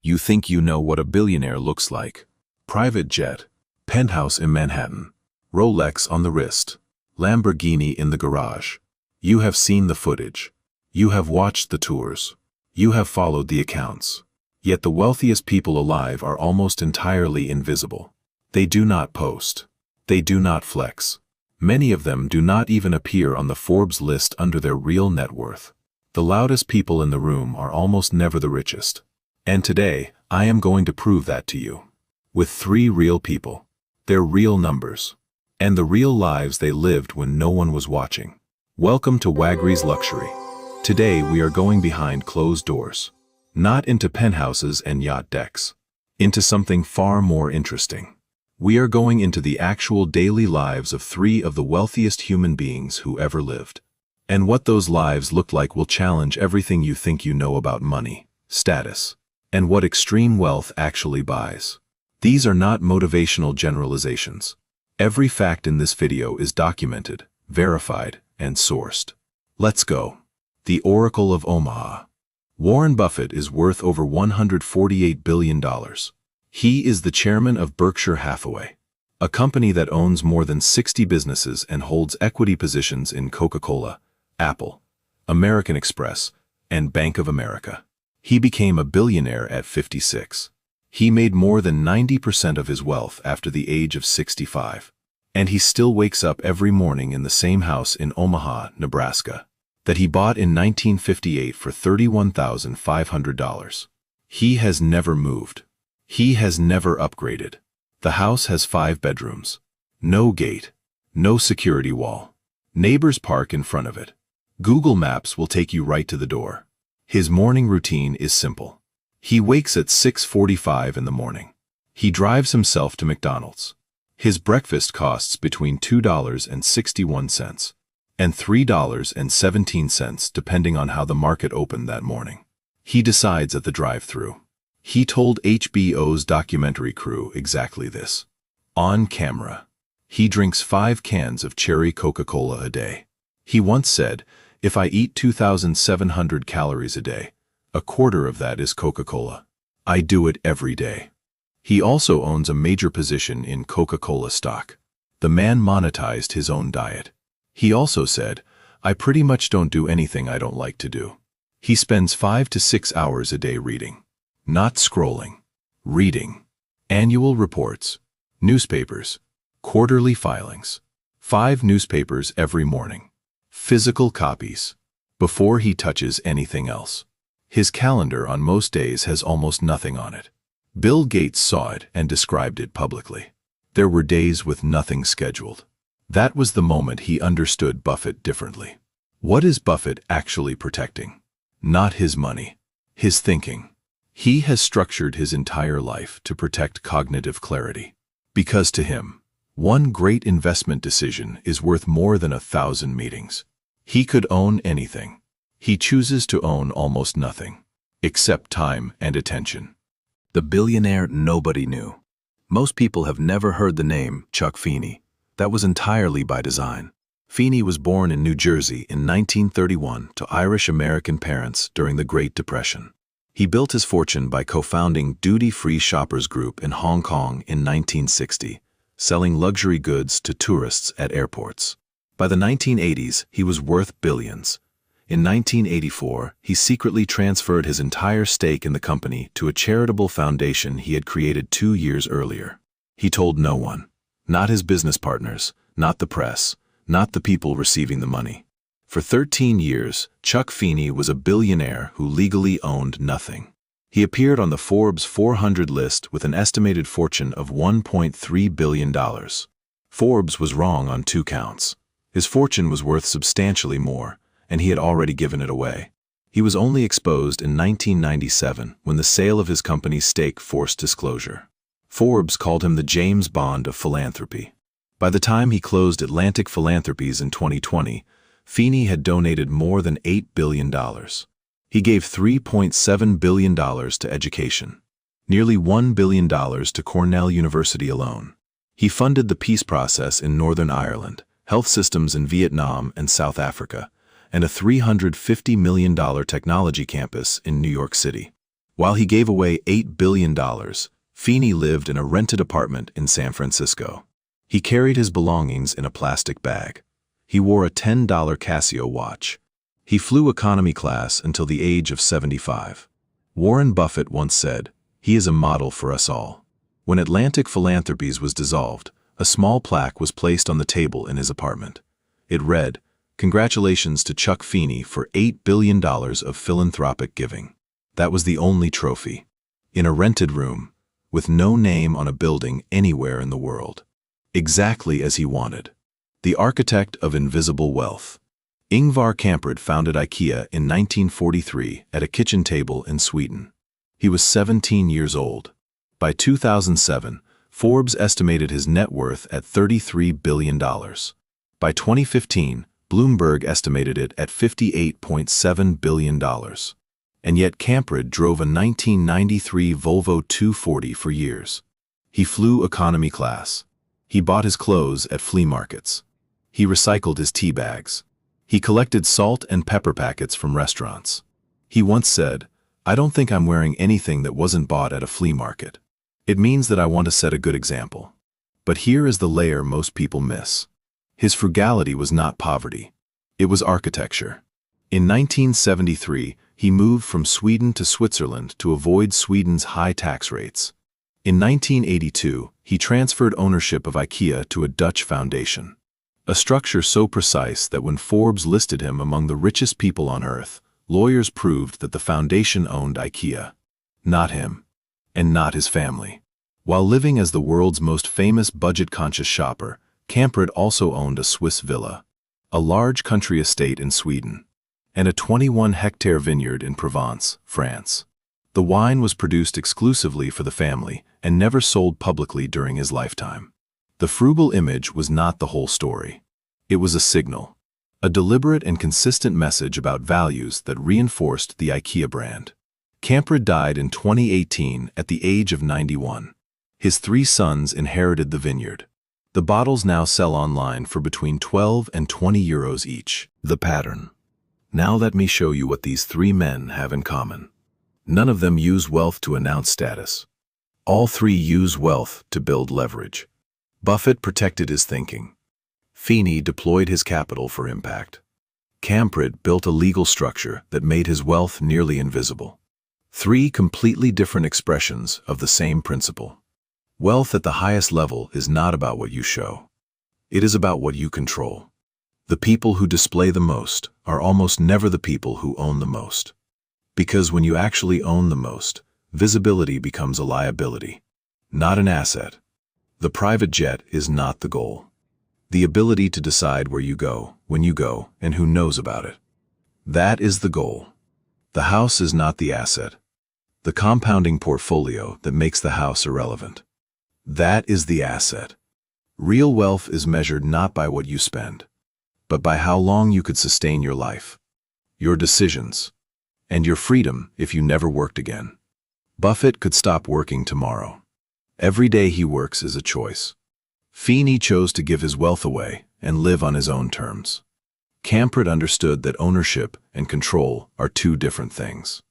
You think you know what a billionaire looks like. Private jet, penthouse in Manhattan, Rolex on the wrist, Lamborghini in the garage. You have seen the footage. You have watched the tours. You have followed the accounts. Yet the wealthiest people alive are almost entirely invisible. They do not post. They do not flex. Many of them do not even appear on the Forbes list under their real net worth. The loudest people in the room are almost never the richest. And today, I am going to prove that to you. With 3 real people, their real numbers, and the real lives they lived when no one was watching. Welcome to Wagri's Luxury. Today we are going behind closed doors. Not into penthouses and yacht decks. Into something far more interesting. We are going into the actual daily lives of 3 of the wealthiest human beings who ever lived. And what those lives look like will challenge everything you think you know about money, status, and what extreme wealth actually buys. These are not motivational generalizations. Every fact in this video is documented, verified, and sourced. Let's go. The Oracle of Omaha. Warren Buffett is worth over $148 billion. He is the chairman of Berkshire Hathaway, a company that owns more than 60 businesses and holds equity positions in Coca-Cola, Apple, American Express, and Bank of America. He became a billionaire at 56. He made more than 90% of his wealth after the age of 65. And he still wakes up every morning in the same house in Omaha, Nebraska, that he bought in 1958 for $31,500. He has never moved. He has never upgraded. The house has 5 bedrooms. No gate. No security wall. Neighbors park in front of it. Google Maps will take you right to the door. His morning routine is simple. He wakes at 6:45 in the morning. He drives himself to McDonald's. His breakfast costs between $2.61 and $3.17 depending on how the market opened that morning. He decides at the drive-thru. He told HBO's documentary crew exactly this. On camera. He drinks 5 cans of cherry Coca-Cola a day. He once said, "If I eat 2,700 calories a day, a quarter of that is Coca-Cola. I do it every day." He also owns a major position in Coca-Cola stock. The man monetized his own diet. He also said, "I pretty much don't do anything I don't like to do." He spends 5 to 6 hours a day reading. Not scrolling. Reading. Annual reports. Newspapers. Quarterly filings. 5 newspapers every morning. Physical copies. Before he touches anything else. His calendar on most days has almost nothing on it. Bill Gates saw it and described it publicly. There were days with nothing scheduled. That was the moment he understood Buffett differently. What is Buffett actually protecting? Not his money. His thinking. He has structured his entire life to protect cognitive clarity. Because to him, one great investment decision is worth more than 1,000 meetings. He could own anything. He chooses to own almost nothing, except time and attention. The billionaire nobody knew. Most people have never heard the name Chuck Feeney. That was entirely by design. Feeney was born in New Jersey in 1931 to Irish-American parents during the Great Depression. He built his fortune by co-founding Duty-Free Shoppers Group in Hong Kong in 1960, selling luxury goods to tourists at airports. By the 1980s, he was worth billions. In 1984, he secretly transferred his entire stake in the company to a charitable foundation he had created 2 years earlier. He told no one. Not his business partners, not the press, not the people receiving the money. For 13 years, Chuck Feeney was a billionaire who legally owned nothing. He appeared on the Forbes 400 list with an estimated fortune of $1.3 billion. Forbes was wrong on 2 counts. His fortune was worth substantially more, and he had already given it away. He was only exposed in 1997 when the sale of his company's stake forced disclosure. Forbes called him the James Bond of philanthropy. By the time he closed Atlantic Philanthropies in 2020, Feeney had donated more than $8 billion. He gave $3.7 billion to education, nearly $1 billion to Cornell University alone. He funded the peace process in Northern Ireland, health systems in Vietnam and South Africa, and a $350 million technology campus in New York City. While he gave away $8 billion, Feeney lived in a rented apartment in San Francisco. He carried his belongings in a plastic bag. He wore a $10 Casio watch. He flew economy class until the age of 75. Warren Buffett once said, "He is a model for us all." When Atlantic Philanthropies was dissolved, a small plaque was placed on the table in his apartment. It read, "Congratulations to Chuck Feeney for $8 billion of philanthropic giving." That was the only trophy. In a rented room, with no name on a building anywhere in the world. Exactly as he wanted. The architect of invisible wealth. Ingvar Kamprad founded IKEA in 1943 at a kitchen table in Sweden. He was 17 years old. By 2007, Forbes estimated his net worth at $33 billion. By 2015, Bloomberg estimated it at $58.7 billion. And yet Kamprad drove a 1993 Volvo 240 for years. He flew economy class. He bought his clothes at flea markets. He recycled his tea bags. He collected salt and pepper packets from restaurants. He once said, "I don't think I'm wearing anything that wasn't bought at a flea market. It means that I want to set a good example." But here is the layer most people miss. His frugality was not poverty. It was architecture. In 1973, he moved from Sweden to Switzerland to avoid Sweden's high tax rates. In 1982, he transferred ownership of IKEA to a Dutch foundation. A structure so precise that when Forbes listed him among the richest people on earth, lawyers proved that the foundation owned IKEA. Not him. And not his family. While living as the world's most famous budget-conscious shopper, Kamprad also owned a Swiss villa, a large country estate in Sweden, and a 21-hectare vineyard in Provence, France. The wine was produced exclusively for the family and never sold publicly during his lifetime. The frugal image was not the whole story. It was a signal, a deliberate and consistent message about values that reinforced the IKEA brand. Kamprad died in 2018 at the age of 91. His 3 sons inherited the vineyard. The bottles now sell online for between 12 and 20 euros each. The pattern. Now let me show you what these 3 men have in common. None of them use wealth to announce status. All 3 use wealth to build leverage. Buffett protected his thinking. Feeney deployed his capital for impact. Kamprad built a legal structure that made his wealth nearly invisible. 3 completely different expressions of the same principle. Wealth at the highest level is not about what you show. It is about what you control. The people who display the most are almost never the people who own the most. Because when you actually own the most, visibility becomes a liability, not an asset. The private jet is not the goal. The ability to decide where you go, when you go, and who knows about it. That is the goal. The house is not the asset. The compounding portfolio that makes the house irrelevant. That is the asset. Real wealth is measured not by what you spend, but by how long you could sustain your life, your decisions, and your freedom if you never worked again. Buffett could stop working tomorrow. Every day he works is a choice. Feeney chose to give his wealth away and live on his own terms. Kamprad understood that ownership and control are 2 different things.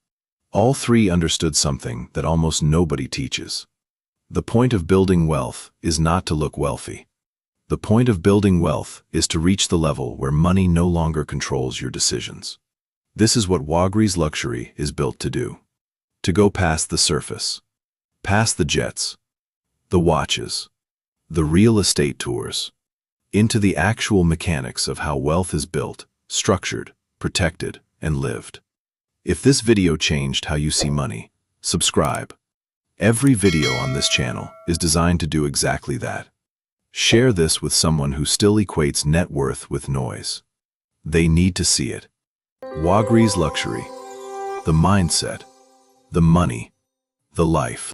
All 3 understood something that almost nobody teaches. The point of building wealth is not to look wealthy. The point of building wealth is to reach the level where money no longer controls your decisions. This is what Wagri's luxury is built to do. To go past the surface, past the jets, the watches, the real estate tours, into the actual mechanics of how wealth is built, structured, protected, and lived. If this video changed how you see money, subscribe. Every video on this channel is designed to do exactly that. Share this with someone who still equates net worth with noise. They need to see it. Wagri's luxury. The mindset. The money. The life.